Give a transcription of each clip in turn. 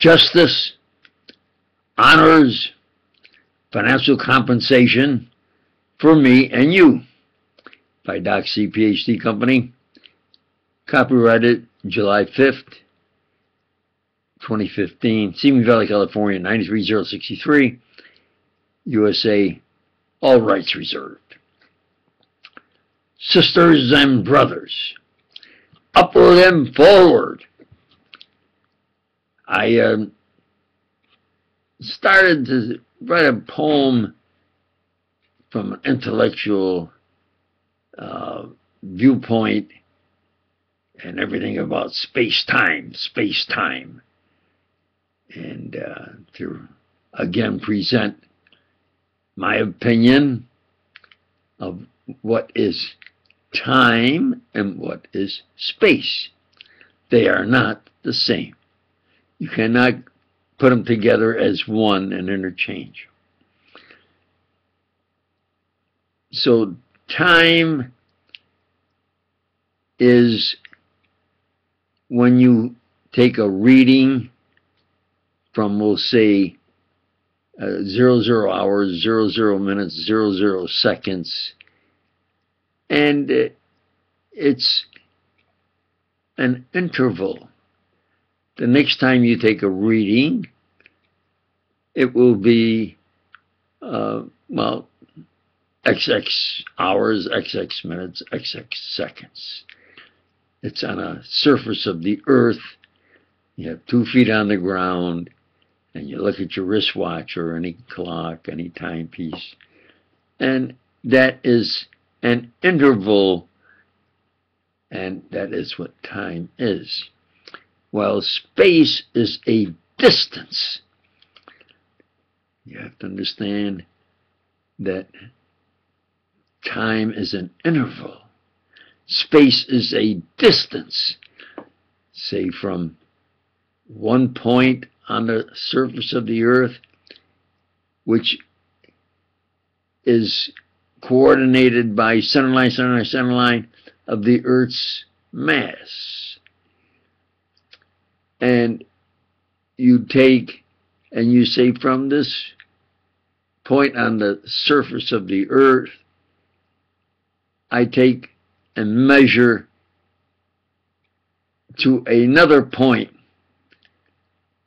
justice, honors, financial compensation for me and you by Doc C, PhD Company. Copyrighted July 5th, 2015, Simi Valley, California, 93063, USA, all rights reserved. Sisters and brothers, upward and forward. I started to write a poem from an intellectual viewpoint and everything about space-time, and to again present my opinion of what is time and what is space. They are not the same. You cannot put them together as one and interchange. So time is when you take a reading from, we'll say, 00 hours, 00 minutes, 00 seconds, and it's an interval. The next time you take a reading, it will be, well, XX hours, XX minutes, XX seconds. It's on a surface of the earth. You have 2 feet on the ground, and you look at your wristwatch or any clock, any timepiece, and that is an interval, and that is what time is. While space is a distance. You have to understand that time is an interval. Space is a distance, say from one point on the surface of the earth, which is coordinated by centerline of the earth's mass. And you take and you say from this point on the surface of the earth, I take and measure to another point,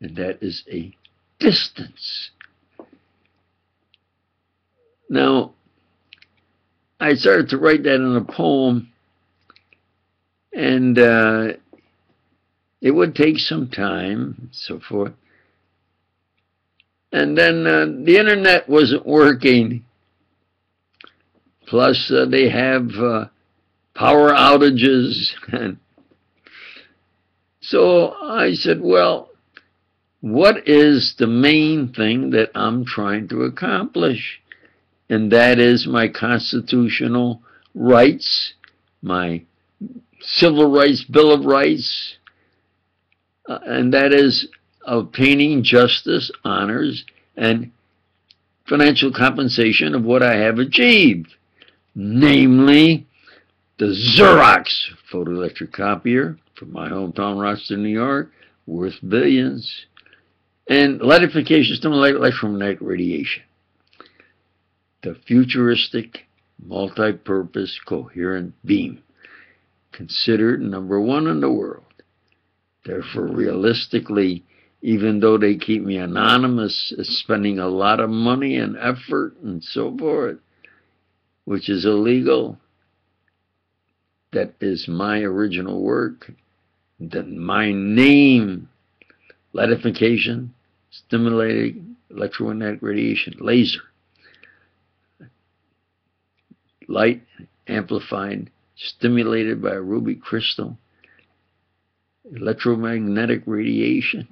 and that is a distance. Now, I started to write that in a poem, and it would take some time, and so forth. And then the internet wasn't working. Plus, they have power outages. And so I said, well, what is the main thing that I'm trying to accomplish? And that is my constitutional rights, my Civil Rights Bill of Rights, and that is obtaining justice, honors, and financial compensation of what I have achieved. Namely, the Xerox photoelectric copier from my hometown, Rochester, New York, worth billions, and lightification stimulated electromagnetic radiation. The futuristic, multi-purpose, coherent beam, considered #1 in the world. Therefore, realistically, even though they keep me anonymous, spending a lot of money and effort and so forth, which is illegal, that is my original work. That my name, lightification, stimulated electromagnetic radiation, laser, light amplified, stimulated by a ruby crystal, electromagnetic radiation,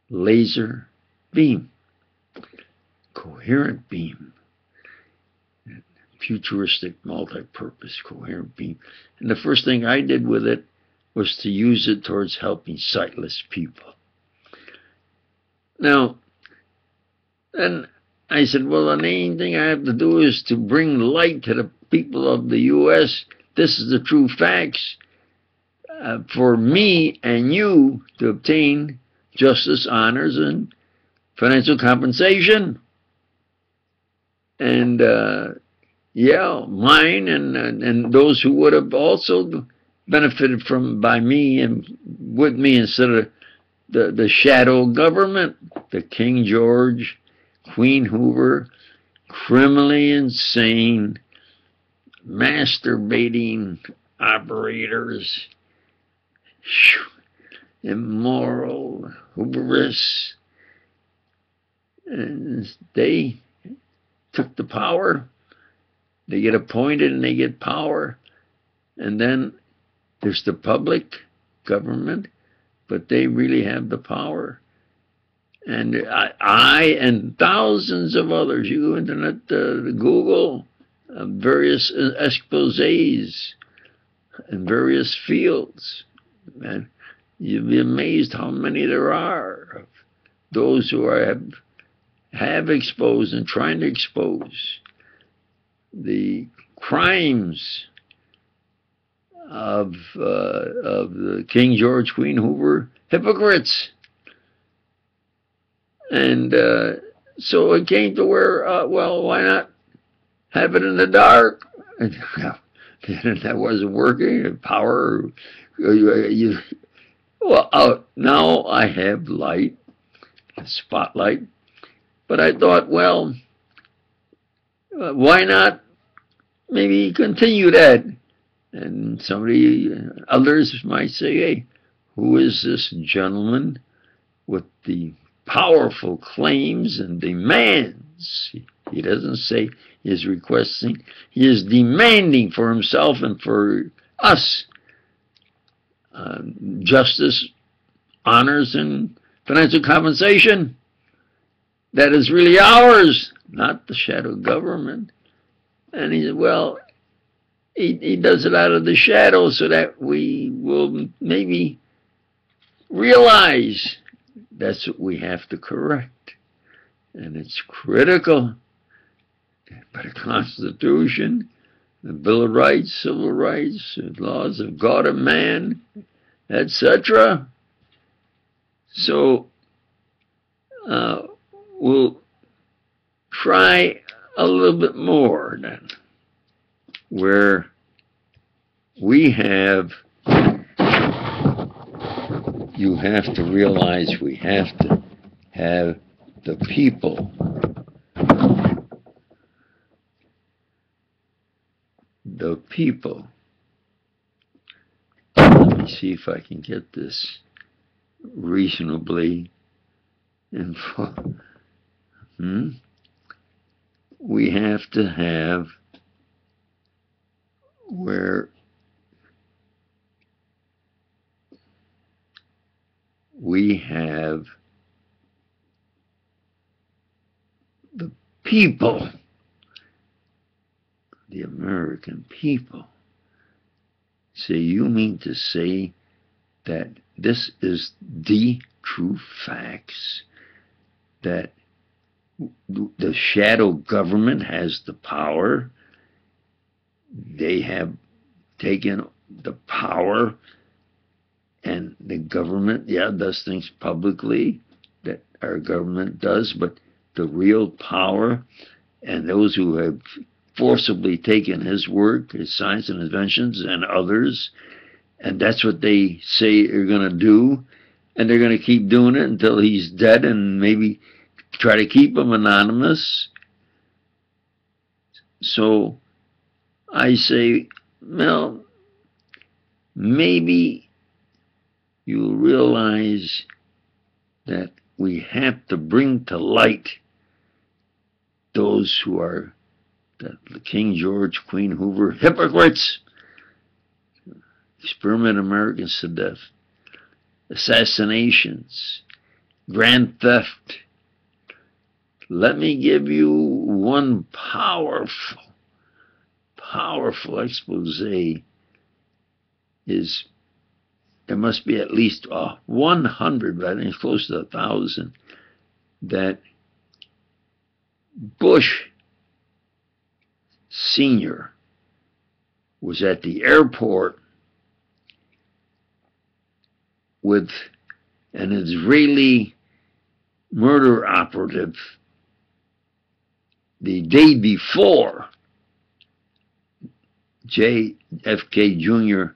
laser beam, coherent beam, futuristic, multi-purpose, coherent beam. And the first thing I did with it was to use it towards helping sightless people. Now, then I said, well, the main thing I have to do is to bring light to the people of the U.S. This is the true facts for me and you to obtain justice, honors, and financial compensation. And yeah, mine and those who would have also benefited by me and with me instead of the shadow government, the King George, Queen Hoover, criminally insane, masturbating operators, immoral, hubris, and they took the power. They get appointed and they get power. And then there's the public government, but they really have the power. And I and thousands of others, you internet, Google, various exposés in various fields, and you'll be amazed how many there are of those who have exposed and trying to expose the crimes of the King George, Queen Hoover hypocrites. And so it came to where, well, why not have it in the dark? And, the internet wasn't working. Power, well, now I have light, a spotlight. But I thought, well, why not maybe continue that? And others might say, hey, who is this gentleman with the powerful claims and demands? He doesn't say he is requesting, he is demanding for himself and for us justice, honors, and financial compensation that is really ours, not the shadow government. And he said, well, he does it out of the shadow so that we will maybe realize that's what we have to correct. And it's critical. But the Constitution, the Bill of Rights, Civil Rights, the laws of God and man, etc. So we'll try a little bit more then, where we have, you have to realize we have to have the people, let me see if I can get this reasonably info. We have to have where we have the people, the American people. So you mean to say that this is the true facts, that the shadow government has the power? They have taken the power, and the government, yeah, does things publicly that our government does, but the real power and those who have forcibly taken his work, his science and inventions, and others, and that's what they say they're going to do, and they're going to keep doing it until he's dead and maybe try to keep him anonymous. So I say, well, maybe you'll realize that we have to bring to light those who are the King George, Queen Hoover hypocrites, experiment Americans to death, assassinations, grand theft. Let me give you one powerful expose. Is there must be at least 100, but I think it's close to 1,000, that Bush Sr. was at the airport with an Israeli murder operative the day before JFK Jr.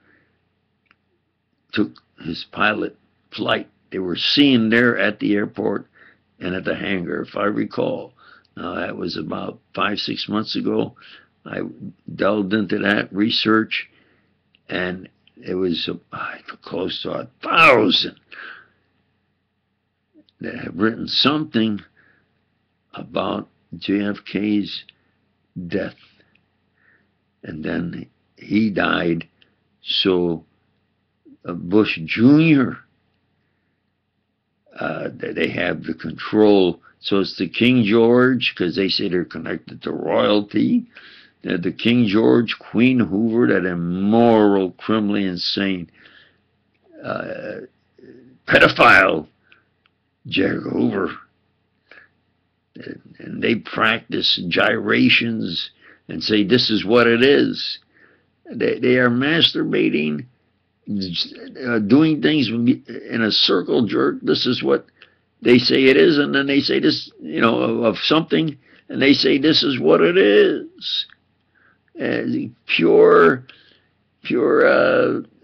took his pilot flight. They were seen there at the airport and at the hangar, if I recall. Now, that was about 5-6 months ago. I delved into that research, and it was close to 1,000 that have written something about JFK's death. And then he died, so Bush Jr., they have the control. So it's the King George, because they say they're connected to royalty. The King George, Queen Hoover, that immoral, criminally insane pedophile J. Hoover. And they practice gyrations and say this is what it is. They are masturbating, doing things in a circle jerk. This is what they say it is, and then they say this, of something, and they say this is what it is. Pure,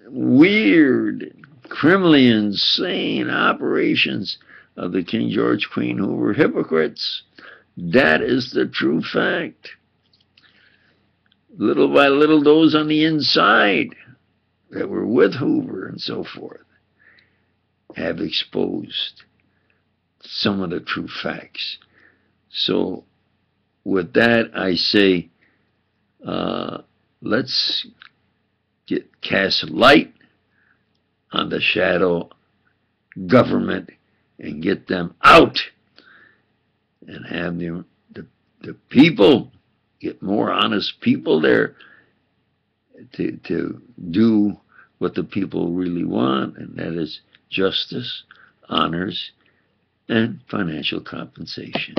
weird, criminally insane operations of the King George, Queen Hoover hypocrites. That is the true fact. Little by little, those on the inside that were with Hoover and so forth have exposed some of the true facts. So with that, I say, let's cast light on the shadow government and get them out, and have the people, get more honest people there to do what the people really want, and that is justice, honors, and financial compensation.